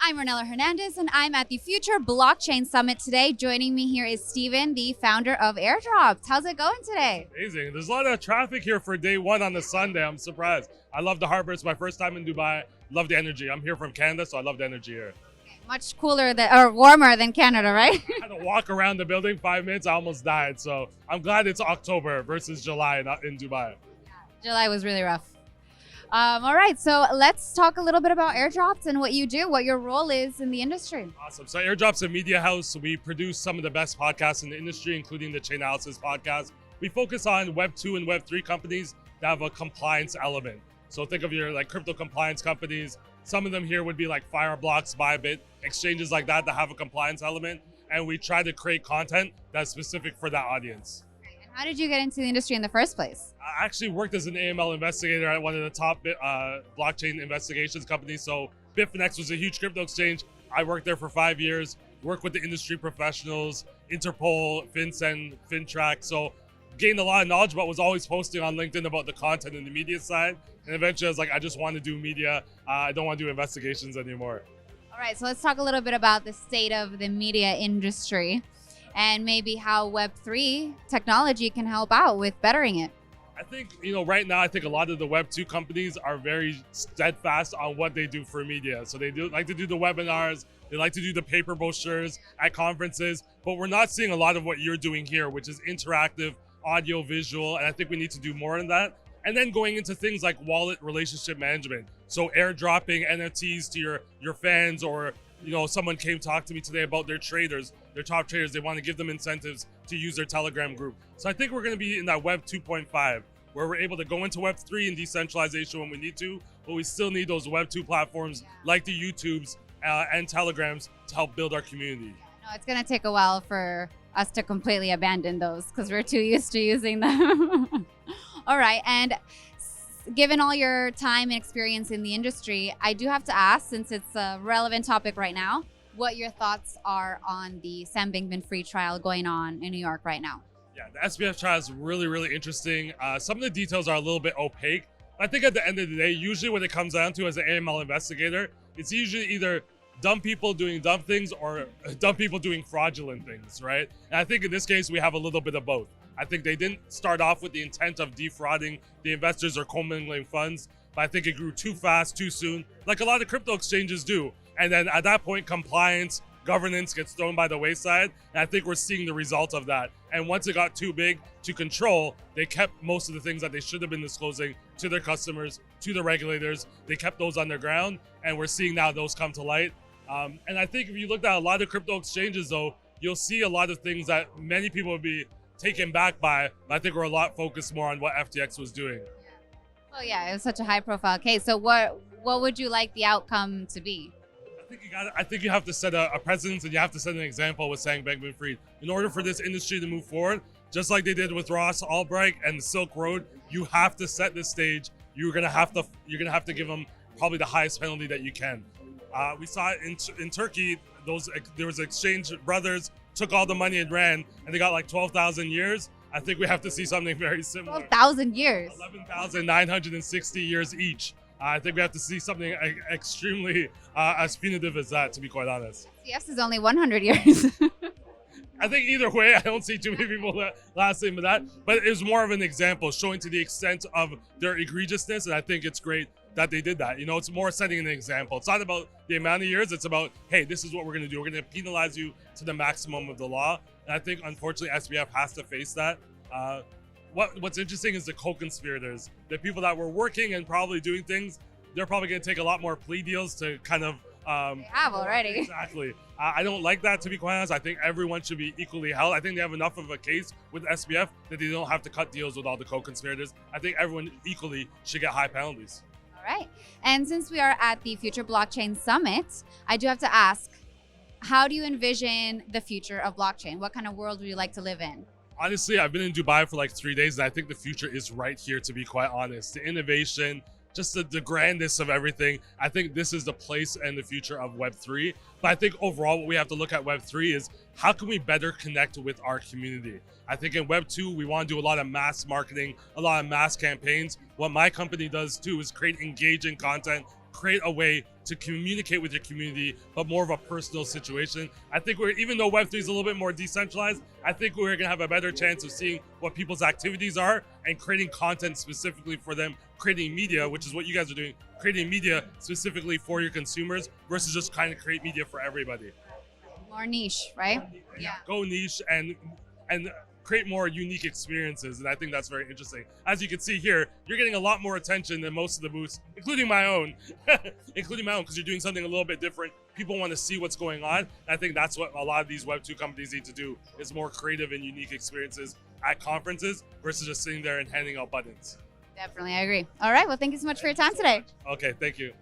I'm Renella Hernandez, and I'm at the Future Blockchain Summit today. Joining me here is Stephen, the founder of Airdropd. How's it going today? Amazing. There's a lot of traffic here for day one on the Sunday. I'm surprised. I love the harbor. It's my first time in Dubai. Love the energy. I'm here from Canada, so I love the energy here. Much cooler or warmer than Canada, right? I had to walk around the building 5 minutes. I almost died. So I'm glad it's October versus July in Dubai. July was really rough. All right, so let's talk a little bit about Airdropd and what you do, what your role is in the industry. Awesome. So Airdropd's a media house. We produce some of the best podcasts in the industry, including the Chainalysis podcast. We focus on Web 2 and Web 3 companies that have a compliance element. So think of your crypto compliance companies. Some of them here would be like Fireblocks, Bybit, exchanges like that have a compliance element. And we try to create content that's specific for that audience. How did you get into the industry in the first place? I actually worked as an AML investigator at one of the top blockchain investigations companies. So Bitfinex was a huge crypto exchange. I worked there for 5 years, worked with the industry professionals, Interpol, FinCEN, FinTrack. So gained a lot of knowledge, but was always posting on LinkedIn about the content and the media side. And eventually I was like, I just want to do media. I don't want to do investigations anymore. All right, so let's talk a little bit about the state of the media industry and maybe how Web3 technology can help out with bettering it. I think, right now, I think a lot of the Web 2 companies are very steadfast on what they do for media. So they do like to do the webinars, they like to do the paper brochures at conferences, but we're not seeing a lot of what you're doing here, which is interactive, audio, visual, and I think we need to do more in that. And then going into things like wallet relationship management. So airdropping NFTs to your fans, or someone came talk to me today about their traders, their top traders. They want to give them incentives to use their Telegram group. So I think we're going to be in that Web 2.5, where we're able to go into Web 3 and decentralization when we need to, but we still need those Web 2 platforms like the YouTubes and Telegrams to help build our community. No, it's going to take a while for us to completely abandon those because we're too used to using them. All right, and given all your time and experience in the industry, I do have to ask, since it's a relevant topic right now, what your thoughts are on the S Bringman free trial going on in New York right now. Yeah, the SBF trial is really, really interesting. Some of the details are a little bit opaque. I think at the end of the day, usually what it comes down to as an AML investigator, it's usually either dumb people doing dumb things or dumb people doing fraudulent things, right? And I think in this case, we have a little bit of both. I think they didn't start off with the intent of defrauding the investors or commingling funds, but I think it grew too fast, too soon, like a lot of crypto exchanges do. And then at that point, compliance, governance gets thrown by the wayside. And I think we're seeing the result of that. And once it got too big to control, they kept most of the things that they should have been disclosing to their customers, to the regulators. They kept those underground, and we're seeing now those come to light. And I think if you looked at a lot of crypto exchanges, though, you'll see a lot of things that many people would be taken back by. I think we're a lot focused more on what FTX was doing. Oh yeah, it was such a high-profile case. So what would you like the outcome to be? I think you have to set a precedence, and you have to set an example with S Bringman Fried. In order for this industry to move forward, just like they did with Ross Ulbricht and the Silk Road, you have to set the stage. You're gonna have to give them probably the highest penalty that you can. We saw it in Turkey. There was exchange brothers took all the money and ran, and they got like 12,000 years. I think we have to see something very similar. 12,000 years. 11,960 years each. I think we have to see something extremely as punitive as that, to be quite honest. Yes, is only 100 years. I think either way, I don't see too many people that last name of that, but it was more of an example showing to the extent of their egregiousness, and I think it's great that they did that. It's more setting an example. It's not about the amount of years, it's about, hey, this is what we're going to do. We're going to penalize you to the maximum of the law, and I think, unfortunately, SBF has to face that. What's interesting is the co-conspirators, the people that were working and probably doing things. They're probably going to take a lot more plea deals to kind of they have already. Exactly. I don't like that, to be quite honest. I think everyone should be equally held. I think they have enough of a case with SBF that they don't have to cut deals with all the co-conspirators. I think everyone equally should get high penalties. All right. And since we are at the Future Blockchain Summit, I do have to ask, how do you envision the future of blockchain? What kind of world would you like to live in? Honestly, I've been in Dubai for like 3 days, and I think the future is right here, to be quite honest. The innovation, just the grandness of everything. I think this is the place and the future of Web3. But I think overall, what we have to look at Web3 is how can we better connect with our community? I think in Web2, we want to do a lot of mass marketing, a lot of mass campaigns. What my company does too is create engaging content, create a way to communicate with your community, but more of a personal situation. I think even though Web3 is a little bit more decentralized, I think we're gonna have a better chance of seeing what people's activities are and creating content specifically for them, creating media, which is what you guys are doing, creating media specifically for your consumers versus just trying to create media for everybody. More niche, right? Yeah. Go niche and create more unique experiences, and I think that's very interesting. As you can see here, you're getting a lot more attention than most of the booths, including my own, because you're doing something a little bit different. People want to see what's going on. And I think that's what a lot of these Web2 companies need to do, is more creative and unique experiences at conferences versus just sitting there and handing out buttons. Definitely, I agree. All right, well, thank you so much for your time today. Okay, thank you.